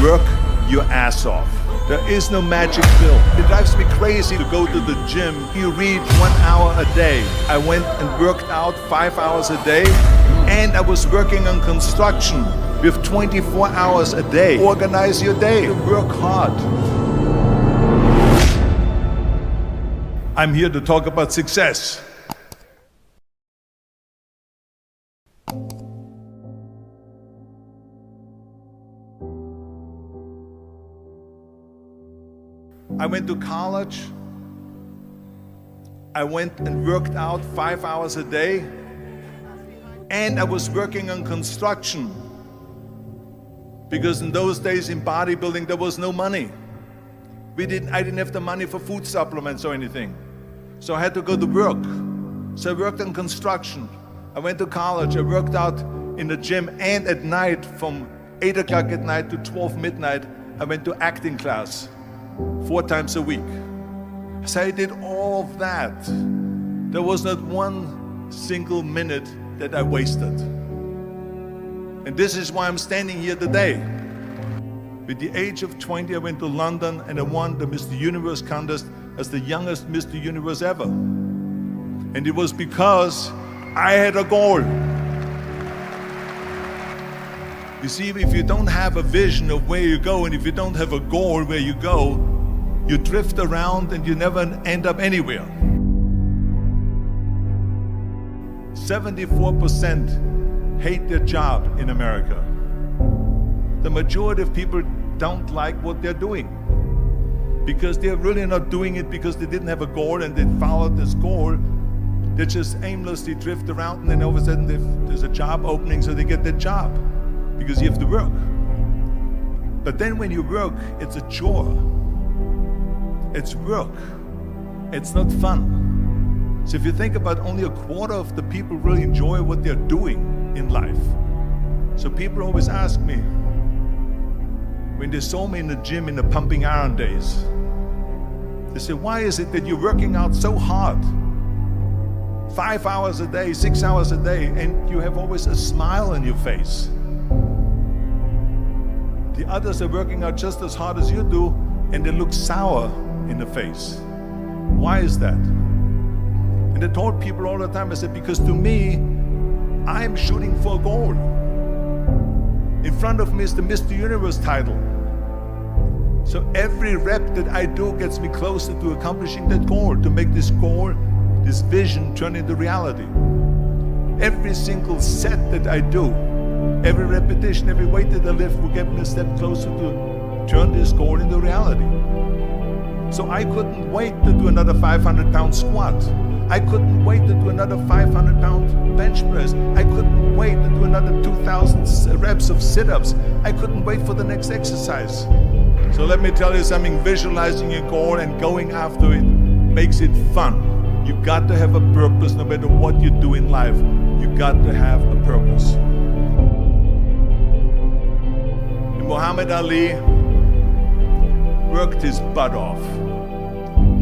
work your ass off. There is no magic pill. It drives me crazy to go to the gym. You read 1 hour a day. I went and worked out 5 hours a day, and I was working on construction with 24 hours a day. Organize your day. Work hard. I'm here to talk about success. I went to college. I went and worked out 5 hours a day, and I was working on construction, because in those days in bodybuilding there was no money. I didn't have the money for food supplements or anything, so I had to go to work. So I worked on construction. I went to college. I worked out in the gym, and at night from 8 o'clock at night to 12 midnight I went to acting class 4 times a week. So I did all of that. There was not one single minute that I wasted. And this is why I'm standing here today. At the age of 20, I went to London and I won the Mr. Universe contest as the youngest Mr. Universe ever. And it was because I had a goal. You see, if you don't have a vision of where you go, and if you don't have a goal where you go, you drift around and you never end up anywhere. 74% hate their job in America. The majority of people don't like what they're doing, because they're really not doing it because they didn't have a goal and they followed this goal. They just aimlessly drift around, and then all of a sudden there's a job opening, so they get their job because you have to work. But then when you work, it's a chore. It's work. It's not fun. So if you think about, only a quarter of the people really enjoy what they're doing in life. So people always ask me, when they saw me in the gym in the pumping iron days, they say, why is it that you're working out so hard? 5 hours a day, 6 hours a day, and you have always a smile on your face. The others are working out just as hard as you do, and they look sour in the face. Why is that? And I told people all the time, I said, because to me, I'm shooting for a goal. In front of me is the Mr. Universe title. So every rep that I do gets me closer to accomplishing that goal, to make this goal, this vision, turn into reality. Every single set that I do, every repetition, every weight that I lift will get me a step closer to turn this goal into reality. So I couldn't wait to do another 500-pound squat. I couldn't wait to do another 500-pound bench press. I couldn't wait to do another 2,000 reps of sit-ups. I couldn't wait for the next exercise. So let me tell you something, visualizing your goal and going after it makes it fun. You got to have a purpose no matter what you do in life. You got to have a purpose. And Muhammad Ali worked his butt off,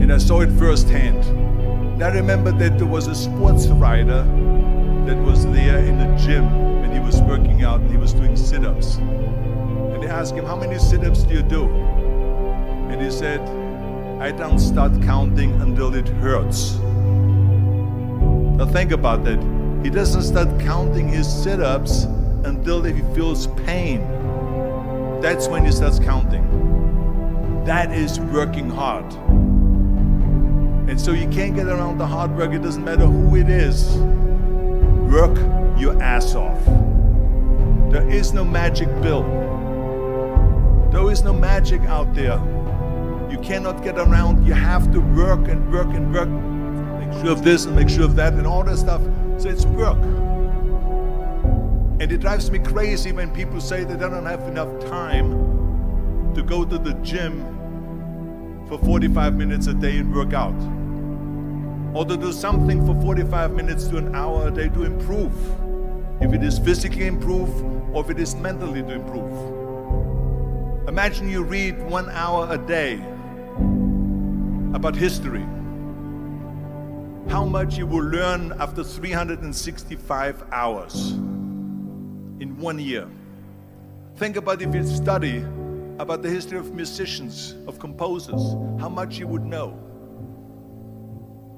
and I saw it firsthand. And I remember that there was a sports writer that was there in the gym when he was working out and he was doing sit-ups. And they asked him, how many sit-ups do you do? And he said, I don't start counting until it hurts. Now think about that. He doesn't start counting his sit-ups until he feels pain. That's when he starts counting. That is working hard. And so you can't get around the hard work. It doesn't matter who it is. Work your ass off. There is no magic pill. There is no magic out there. You cannot get around. You have to work and work and work. Make sure of this and make sure of that and all that stuff. So it's work. And it drives me crazy when people say that they don't have enough time to go to the gym for 45 minutes a day and work out, or to do something for 45 minutes to an hour a day to improve, if it is physically improve or if it is mentally to improve. Imagine you read 1 hour a day about history. How much you will learn after 365 hours in 1 year. Think about if you study about the history of musicians, of composers, how much you would know.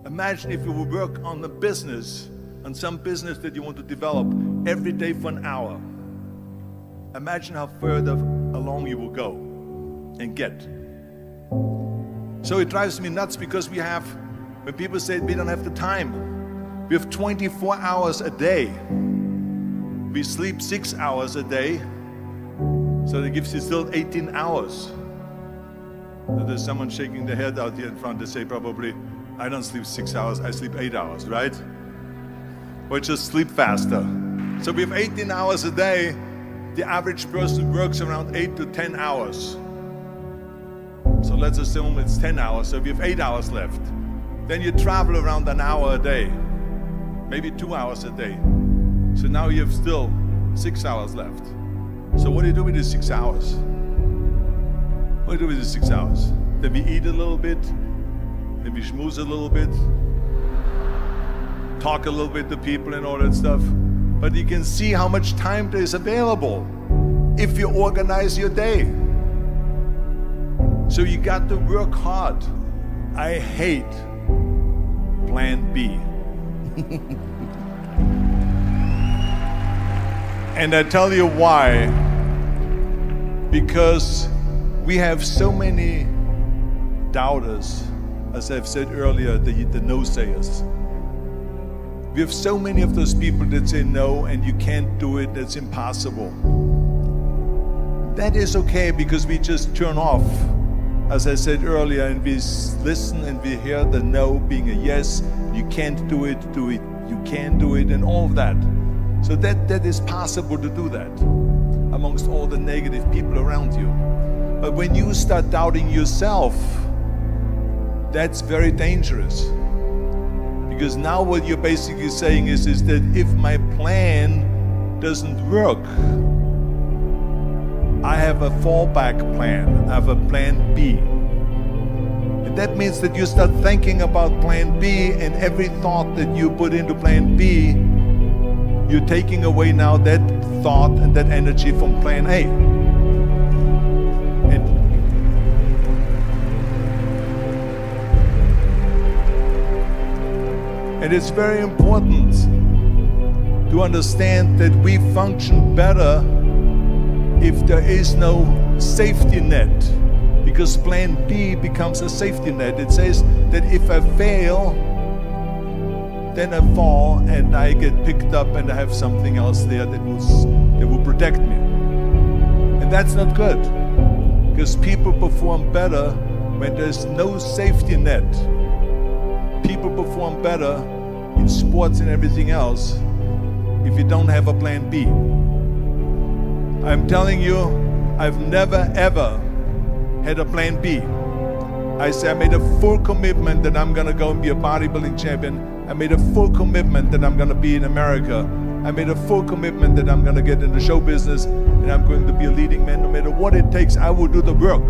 Imagine if you would work on a business, on some business that you want to develop every day for an hour. Imagine how further along you will go and get. So it drives me nuts because when people say we don't have the time, we have 24 hours a day. We sleep 6 hours a day, so that gives you still 18 hours. So there's someone shaking their head out here in front. They say probably, I don't sleep 6 hours, I sleep 8 hours, right? Or just sleep faster. So we have 18 hours a day. The average person works around 8 to 10 hours. So let's assume it's 10 hours, so we have 8 hours left. Then you travel around an hour a day, maybe 2 hours a day. So now you have still 6 hours left. So what do you do with these 6 hours? What do you do with these 6 hours? Then we eat a little bit, then we schmooze a little bit, talk a little bit to people and all that stuff. But you can see how much time there is available if you organize your day. So you got to work hard. I hate plan B. And I tell you why. Because we have so many doubters, as I've said earlier, the no-sayers. We have so many of those people that say no and you can't do it, that's impossible. That is okay because we just turn off, as I said earlier, and we listen and we hear the no being a yes. You can't do it, you can do it, and all of that. So that is possible to do that amongst all the negative people around you. But when you start doubting yourself, that's very dangerous. Because now what you're basically saying is that if my plan doesn't work, I have a fallback plan, I have a plan B. And that means that you start thinking about plan B, and every thought that you put into plan B, you're taking away now that thought and that energy from plan A. And it's very important to understand that we function better if there is no safety net, because plan B becomes a safety net. It says that if I fail, then I fall and I get picked up and I have something else there that will protect me. And that's not good, because people perform better when there's no safety net. People perform better in sports and everything else if you don't have a plan B. I'm telling you, I've never ever had a plan B. I made a full commitment that I'm gonna go and be a bodybuilding champion. I made a full commitment that I'm gonna be in America. I made a full commitment that I'm gonna get in the show business and I'm going to be a leading man. No matter what it takes, I will do the work.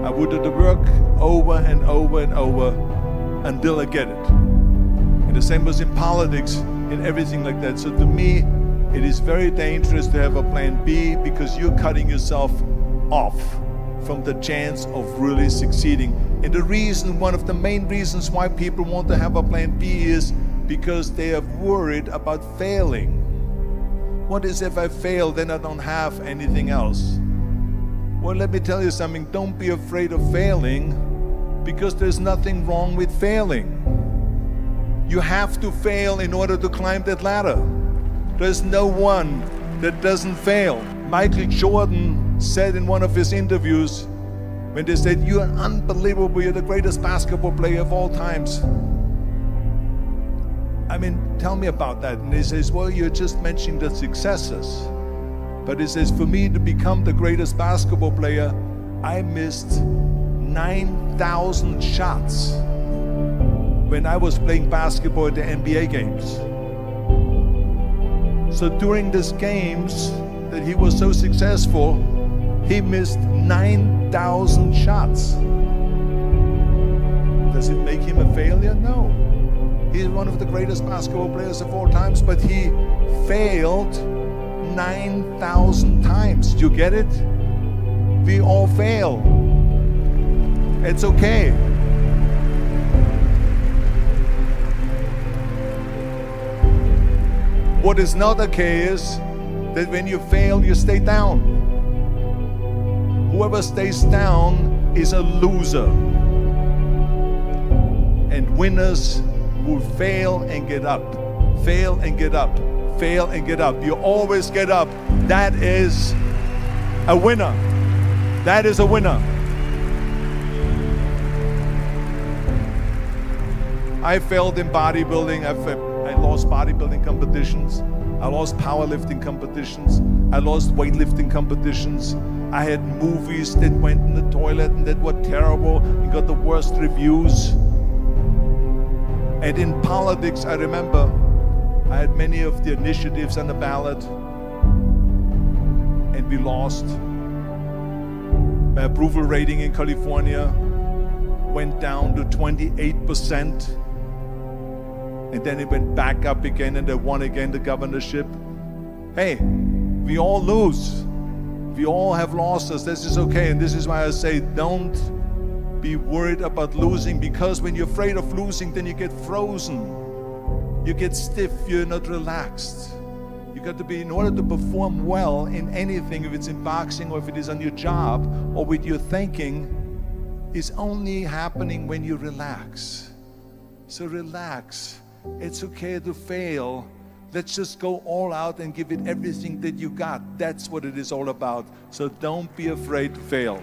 I will do the work over and over and over until I get it. And the same was in politics and everything like that. So to me, it is very dangerous to have a plan B, because you're cutting yourself off from the chance of really succeeding. And the reason, one of the main reasons why people want to have a plan B is because they are worried about failing. What is if I fail, then I don't have anything else? Well, let me tell you something, don't be afraid of failing, because there's nothing wrong with failing. You have to fail in order to climb that ladder. There's no one that doesn't fail. Michael Jordan said in one of his interviews, when they said, "You're unbelievable, you're the greatest basketball player of all times." I mean, tell me about that. And he says, well, you're just mentioning the successes. But he says, for me to become the greatest basketball player, I missed 9,000 shots when I was playing basketball at the NBA games. So during these games that he was so successful, he missed 9,000 shots. Does it make him a failure? No. He's one of the greatest basketball players of all times, but he failed 9,000 times. Do you get it? We all fail. It's okay. What is not okay is that when you fail, you stay down. Whoever stays down is a loser. And winners will fail and get up, fail and get up, fail and get up. You always get up. That is a winner. That is a winner. I failed in bodybuilding. I lost bodybuilding competitions. I lost powerlifting competitions. I lost weightlifting competitions. I had movies that went in the toilet and that were terrible and got the worst reviews. And in politics, I remember I had many of the initiatives on the ballot, and we lost. My approval rating in California went down to 28%. And then it went back up again, and I won again the governorship. Hey, we all lose. We all have losses. This is okay. And this is why I say don't be worried about losing, because when you're afraid of losing, then you get frozen. You get stiff. You're not relaxed. You got to be, in order to perform well in anything, if it's in boxing or if it is on your job or with your thinking, is only happening when you relax. So relax. It's okay to fail. Let's just go all out and give it everything that you got. That's what it is all about. So don't be afraid to fail.